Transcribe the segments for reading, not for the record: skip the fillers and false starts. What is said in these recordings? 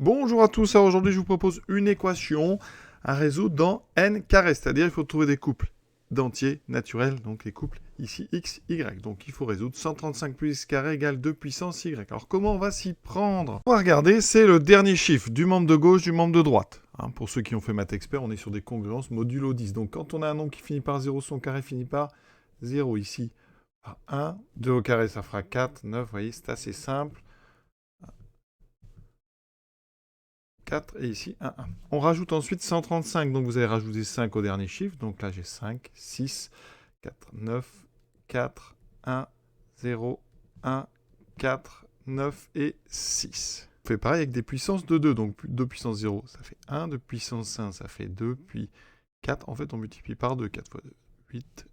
Bonjour à tous, alors aujourd'hui je vous propose une équation à résoudre dans n carré, c'est-à-dire il faut trouver des couples d'entiers naturels, donc les couples ici x, y. Donc il faut résoudre 135 plus x carré égale 2 puissance y. Alors comment on va s'y prendre? On va regarder, c'est le dernier chiffre du membre de gauche, du membre de droite. Pour ceux qui ont fait maths expert, on est sur des congruences modulo 10. Donc quand on a un nombre qui finit par 0, son carré finit par 0 ici, par 1. 2 au carré ça fera 4, 9, vous voyez c'est assez simple. 4 et ici 1, 1. On rajoute ensuite 135, donc vous allez rajouter 5 au dernier chiffre. Donc là j'ai 5, 6, 4, 9, 4, 1, 0, 1, 4, 9 et 6. On fait pareil avec des puissances de 2, donc 2 puissance 0, ça fait 1, 2 puissance 1, ça fait 2, puis 4, en fait on multiplie par 2, 4 fois 2, 8,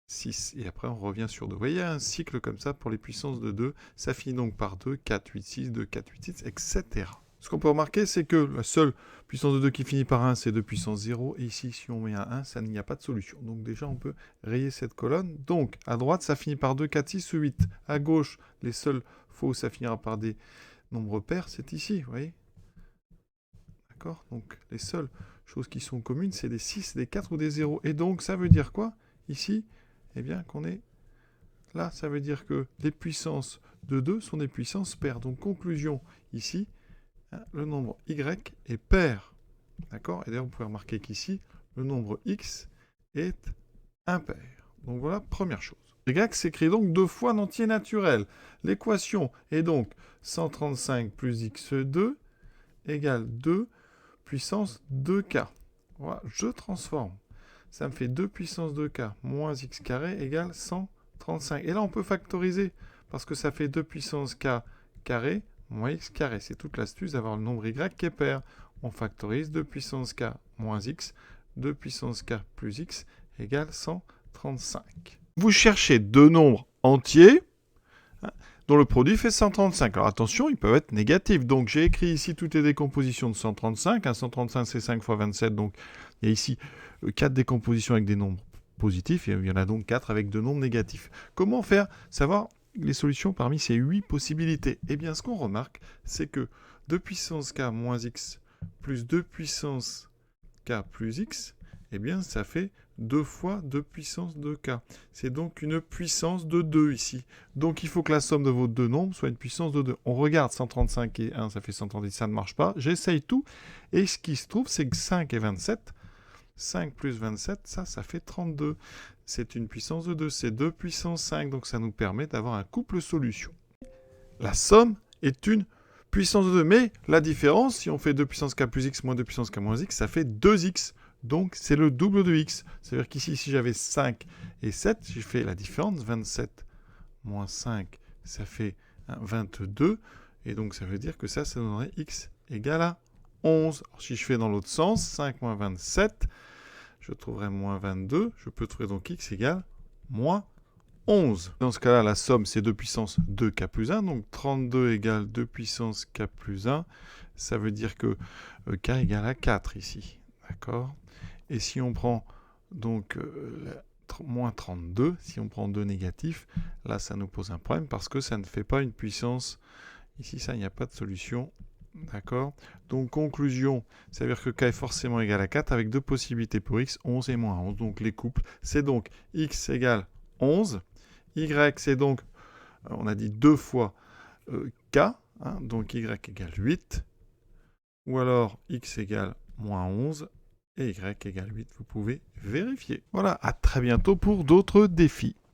6, et après on revient sur 2. Vous voyez, il y a un cycle comme ça pour les puissances de 2, ça finit donc par 2, 4, 8, 6, 2, 4, 8, 6, etc. Ce qu'on peut remarquer, c'est que la seule puissance de 2 qui finit par 1, c'est 2 puissance 0. Et ici, si on met un 1, ça n'y a pas de solution. Donc déjà, on peut rayer cette colonne. Donc, à droite, ça finit par 2, 4, 6 ou 8. À gauche, les seules fois où ça finira par des nombres pairs, c'est ici, vous voyez. D'accord? Donc, les seules choses qui sont communes, c'est des 6, des 4 ou des 0. Et donc, ça veut dire quoi? Ici, eh bien, qu'on est là, ça veut dire que les puissances de 2 sont des puissances paires. Donc, conclusion, ici, le nombre y est pair. D'accord? Et d'ailleurs, vous pouvez remarquer qu'ici, le nombre x est impair. Donc voilà, première chose. Y s'écrit donc deux fois en entier naturel. L'équation est donc 135 plus x2 égale 2 puissance 2k. Voilà, je transforme. Ça me fait 2 puissance 2k moins x carré égale 135. Et là, on peut factoriser, parce que ça fait 2 puissance k carré moins x carré. C'est toute l'astuce d'avoir le nombre y qui est pair. On factorise 2 puissance k moins x, 2 puissance k plus x égale 135. Vous cherchez deux nombres entiers dont le produit fait 135. Alors attention, ils peuvent être négatifs. Donc j'ai écrit ici toutes les décompositions de 135. 135 c'est 5 fois 27, donc il y a ici 4 décompositions avec des nombres positifs, et il y en a donc 4 avec deux nombres négatifs. Comment faire savoir les solutions parmi ces 8 possibilités? Eh bien, ce qu'on remarque, c'est que 2 puissance k moins x plus 2 puissance k plus x, eh bien, ça fait 2 fois 2 puissance de k. C'est donc une puissance de 2 ici. Donc, il faut que la somme de vos deux nombres soit une puissance de 2. On regarde 135 et 1, ça fait 130, ça ne marche pas. J'essaye tout. Et ce qui se trouve, c'est que 5 et 27, 5 plus 27, ça fait 32. C'est une puissance de 2. C'est 2 puissance 5. Donc, ça nous permet d'avoir un couple solution. La somme est une puissance de 2. Mais la différence, si on fait 2 puissance k plus x moins 2 puissance k moins x, ça fait 2x. Donc, c'est le double de x. C'est-à-dire qu'ici, si j'avais 5 et 7, j'ai fait la différence. 27 moins 5, ça fait 22. Et donc, ça veut dire que ça donnerait x égale à 11. Alors, si je fais dans l'autre sens, 5 moins 27, je trouverai moins 22. Je peux trouver donc x égale moins 11. Dans ce cas-là, la somme, c'est 2 puissance 2k plus 1. Donc 32 égale 2 puissance k plus 1. Ça veut dire que k égale à 4 ici. D'accord? Et si on prend donc moins 32, si on prend 2 négatifs, là, ça nous pose un problème parce que ça ne fait pas une puissance. Ici, ça, il n'y a pas de solution. D'accord? Donc, conclusion, ça veut dire que k est forcément égal à 4 avec deux possibilités pour x, 11 et moins 11. Donc, les couples, c'est donc x égale 11. Y, c'est donc, on a dit 2 fois k, donc y égale 8. Ou alors x égale moins 11 et y égale 8. Vous pouvez vérifier. Voilà, à très bientôt pour d'autres défis.